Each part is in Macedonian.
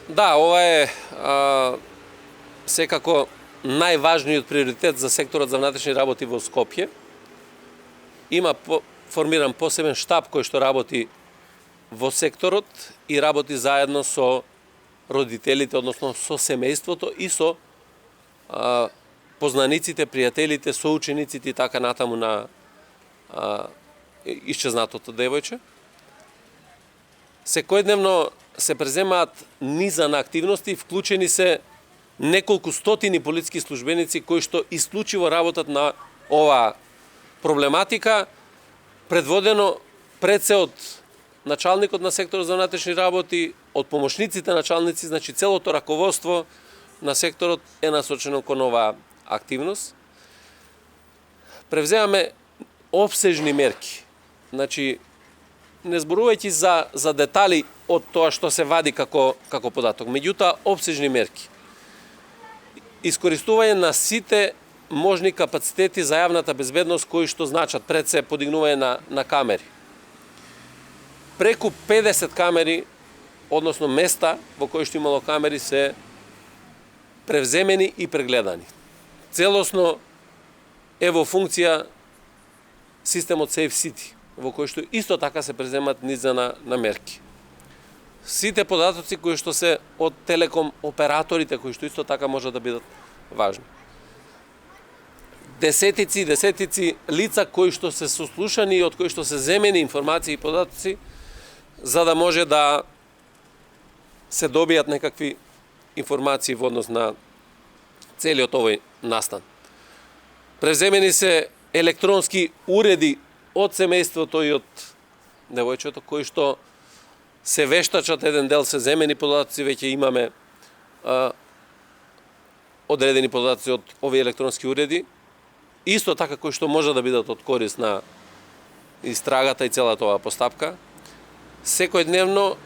Да, ова е секако најважниот приоритет за секторот за внатрешни работи во Скопје. Има формиран посебен штаб кој што работи во секторот и работи заедно со родителите, односно со семејството и со познаниците, пријателите, соучениците и така натаму на исчезнатото девојче. Секојдневно се преземаат низа на активности, вклучени се неколку стотини полициски службеници кои што исклучиво работат на оваа проблематика, предводено пред се од началникот на секторот за внатрешни работи, од помошниците началници, значи целото раководство на секторот е насочено кон оваа активност. Превземаме опсежни мерки. Значи, не зборувајќи за детали од тоа што се вади како податок, меѓутоа опсежни мерки. Искористување на сите можни капацитети за јавната безбедност кои што значат пред се подигнување на камери. Преку 50 камери, односно места во кои што имало камери се превземени и прегледани. Целосно е во функција системот Safe City, во кој што исто така се преземат низа на мерки. Сите податоци кои што се од телеком операторите, кои што исто така може да бидат важни. Десетици лица кои што се сослушани и од кои што се земени информации и податоци, за да може да се добијат некакви информации во однос на целиот овој настан. Преземени се електронски уреди од семејството и од девојчето, кои што се вештачат, еден дел се земени податоци, веќе имаме одредени податоци од овие електронски уреди, исто така кои што може да бидат од корист на истрагата и целата оваа постапка. Секојдневно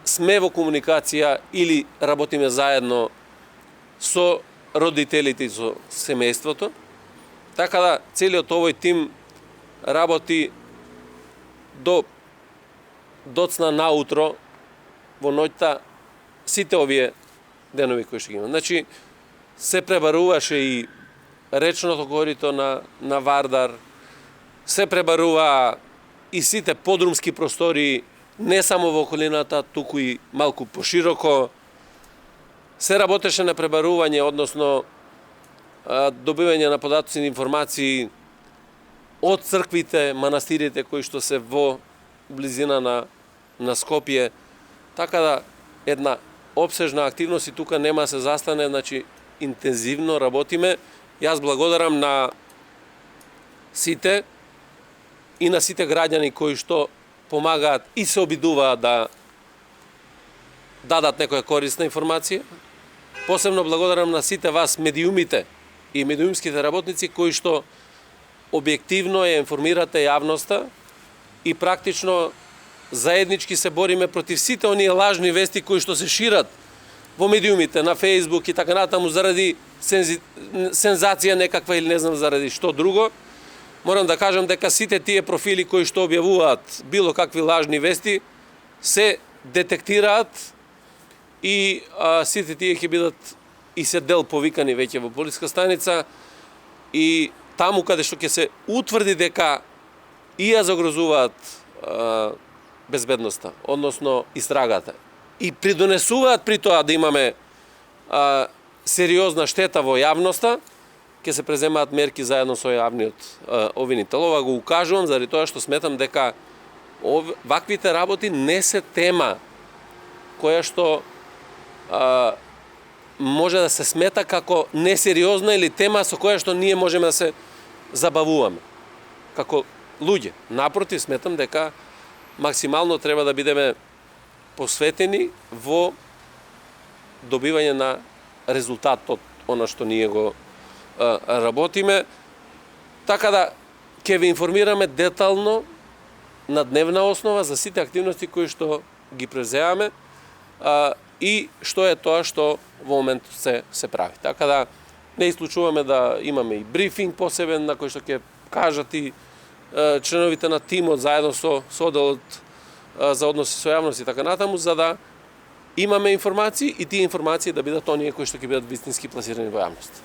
сме во комуникација или работиме заедно со родителите и со семејството, така да целиот овој тим работи до доцна наутро во ноќта сите овие денови кои што ги има. Значи, се пребаруваше и речното корито на Вардар, се пребарува и сите подрумски простори, не само во околината, туку и малку пошироко. Се работеше на пребарување, односно добивање на податоци и информации од црквите, манастирите кои што се во близина на Скопје. Така да една опсежна активност и тука нема да се застане, значи интензивно работиме. Јас благодарам на сите и на сите граѓани кои што помагаат и се обидуваат да дадат некоја корисна информација. Посебно благодарам на сите вас, медиумите и медиумските работници, кои што објективно ја информирате јавноста и практично заеднички се бориме против сите оние лажни вести кои што се шират во медиумите, на Фејсбук и така натаму, заради сензација некаква или не знам заради што друго. Морам да кажам дека сите тие профили кои што објавуваат било какви лажни вести се детектираат и сите тие ќе бидат и се дел повикани веќе во полиска станица и таму каде што ќе се утврди дека и ја загрозуваат безбедноста, односно истрагата, и придонесуваат при тоа да имаме сериозна штета во јавноста, ќе се преземаат мерки заедно со јавниот обвинител. Ова го укажувам заради тоа што сметам дека ваквите работи не се тема која што може да се смета како несериозна или тема со која што ние можеме да се забавуваме како луѓе. Напротив, сметам дека максимално треба да бидеме посветени во добивање на резултат од она што ние го работиме. Така да ќе ви информираме детално на дневна основа за сите активности кои што ги преземаме и што е тоа што во моментот се прави. Така да не исклучуваме да имаме и брифинг посебен на кој што ќе кажат и членовите на тимот заедно со одделот за односи со јавност и така натаму, за да имаме информации и тие информации да бидат оние кои што ќе бидат вистински пласирани во јавност.